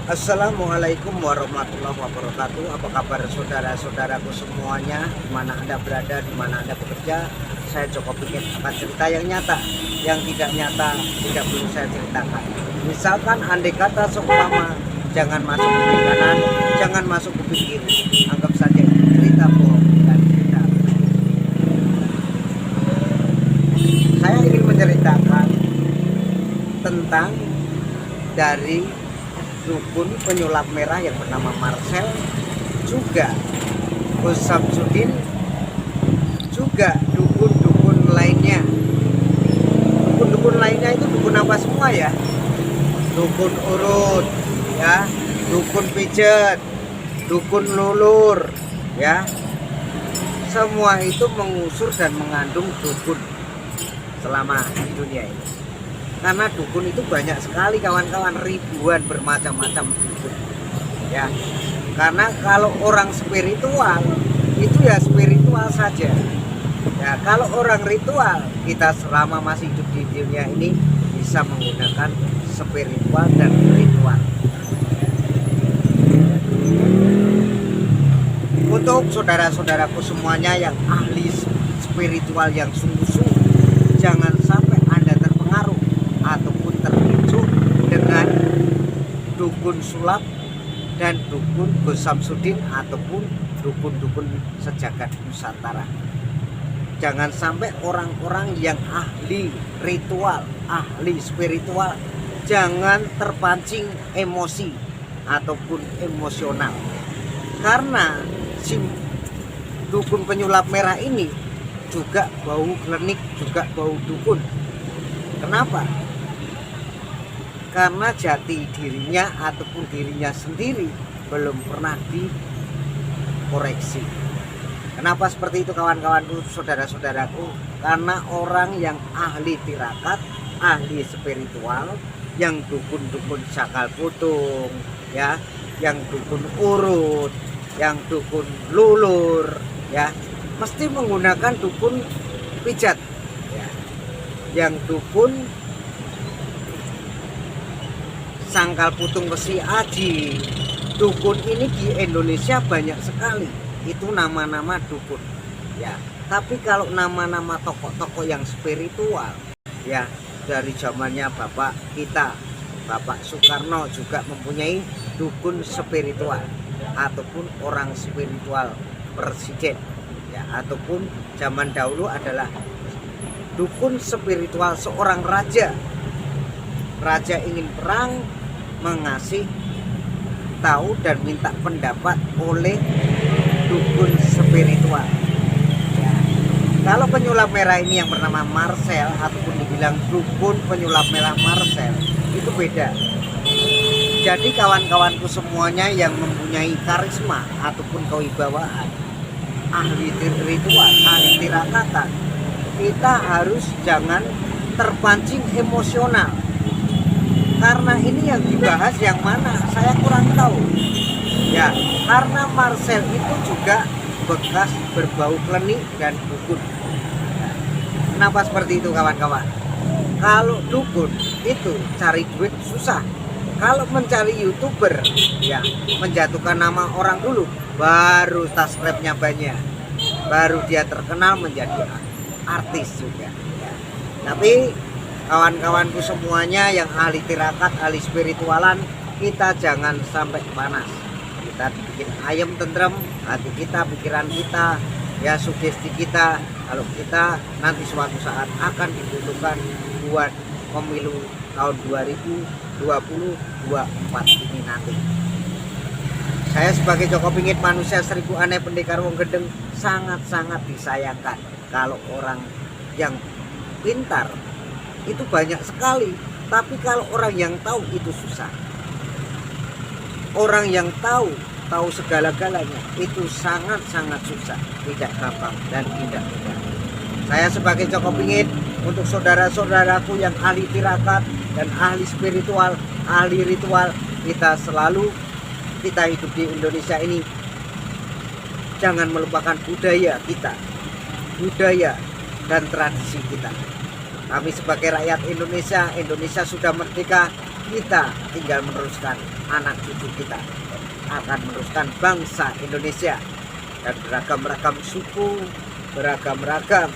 Assalamualaikum warahmatullahi wabarakatuh. Apa kabar saudara-saudaraku semuanya, dimana Anda berada, dimana Anda bekerja. Saya Joko Pingit akan cerita yang nyata, yang tidak nyata tidak perlu saya ceritakan. Misalkan andai kata seumpama jangan masuk ke kanan, jangan masuk ke kiri, anggap saja itu cerita bohong dan cerita. Saya ingin menceritakan tentang dari dukun penyulap merah yang bernama Marcel, juga Gus Samsudin, juga dukun-dukun lainnya. Dukun-dukun lainnya itu dukun apa semua ya? Dukun urut, ya, dukun pijet, dukun lulur, ya. Semua itu mengusur dan mengandung dukun selama di dunia ini. Karena dukun itu banyak sekali kawan-kawan, ribuan bermacam-macam dukun, ya. Karena kalau orang spiritual itu ya spiritual saja, ya. Kalau orang ritual, kita selama masih hidup di dunia ini bisa menggunakan spiritual dan ritual. Untuk saudara-saudaraku semuanya yang ahli spiritual yang sungguh-sungguh, jangan sampai Anda terpengaruh ataupun terpicu dengan dukun sulap dan dukun Gus Samsudin ataupun dukun-dukun sejagat Nusantara. Jangan sampai orang-orang yang ahli ritual, ahli spiritual, jangan terpancing emosi ataupun emosional. Karena si dukun penyulap merah ini juga bau klinik, juga bau dukun. Kenapa? Karena jati dirinya ataupun dirinya sendiri belum pernah dikoreksi. Kenapa seperti itu kawan-kawanku, saudara-saudaraku? Karena orang yang ahli tirakat, ahli spiritual, yang dukun-dukun sakal putung, ya, yang dukun urut, yang dukun lulur, ya, mesti menggunakan dukun pijat, ya. Yang dukun sangkal putung besi aji, dukun ini di Indonesia banyak sekali. Itu nama-nama dukun, ya. Tapi kalau nama-nama tokoh-tokoh yang spiritual, ya, dari zamannya Bapak kita, Bapak Soekarno juga mempunyai dukun spiritual ataupun orang spiritual presiden, ya, ataupun zaman dahulu adalah dukun spiritual seorang raja. Raja ingin perang, mengasih tahu dan minta pendapat oleh dukun spiritual, ya. Kalau penyulap merah ini yang bernama Marcel ataupun dibilang dukun penyulap merah Marcel, itu beda. Jadi kawan-kawanku semuanya yang mempunyai karisma ataupun kewibawaan, ahli ritual, ahli tirakatan, kita harus jangan terpancing emosional. Karena ini yang dibahas yang mana saya kurang tahu, ya. Karena Marcel itu juga bekas berbau klinik dan dukun. Kenapa seperti itu kawan-kawan? Kalau dukun itu cari duit susah. Kalau mencari YouTuber, ya, menjatuhkan nama orang dulu, baru subscribe-nya banyak, baru dia terkenal menjadi artis juga, ya. Tapi kawan-kawanku semuanya yang ahli tirakat, ahli spiritualan, kita jangan sampai panas. Kita bikin ayam tentrem hati kita, pikiran kita, ya, sugesti kita. Kalau kita nanti suatu saat akan dibutuhkan buat pemilu tahun 2024 ini nanti. Saya sebagai Joko Pingit, manusia seribu aneh, pendekar wong gendeng, sangat-sangat disayangkan kalau orang yang pintar itu banyak sekali, tapi kalau orang yang tahu itu susah. Orang yang tahu segala-galanya itu sangat-sangat susah, tidak gampang dan tidak mudah. Saya sebagai Joko Pingit, untuk saudara-saudaraku yang ahli tirakat dan ahli spiritual, ahli ritual, kita hidup di Indonesia ini, jangan melupakan budaya kita, budaya dan tradisi kita. Kami sebagai rakyat Indonesia, Indonesia sudah merdeka, kita tinggal meneruskan, anak cucu kita akan meneruskan bangsa Indonesia. Dan beragam-ragam suku, beragam-ragam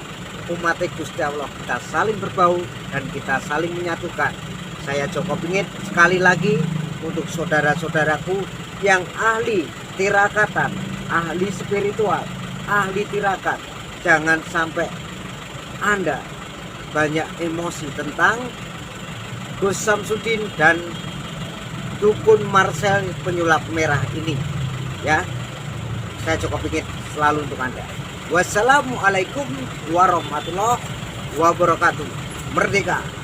umat Gusti Allah, kita saling berbau dan kita saling menyatukan. Saya Joko Pingit sekali lagi untuk saudara-saudaraku yang ahli tirakatan, ahli spiritual, ahli tirakat, jangan sampai Anda banyak emosi tentang Gus Samsudin dan dukun Marcel penyulap merah ini, ya. Saya Joko Pingit selalu untuk Anda. Wassalamualaikum warahmatullahi wabarakatuh. Merdeka!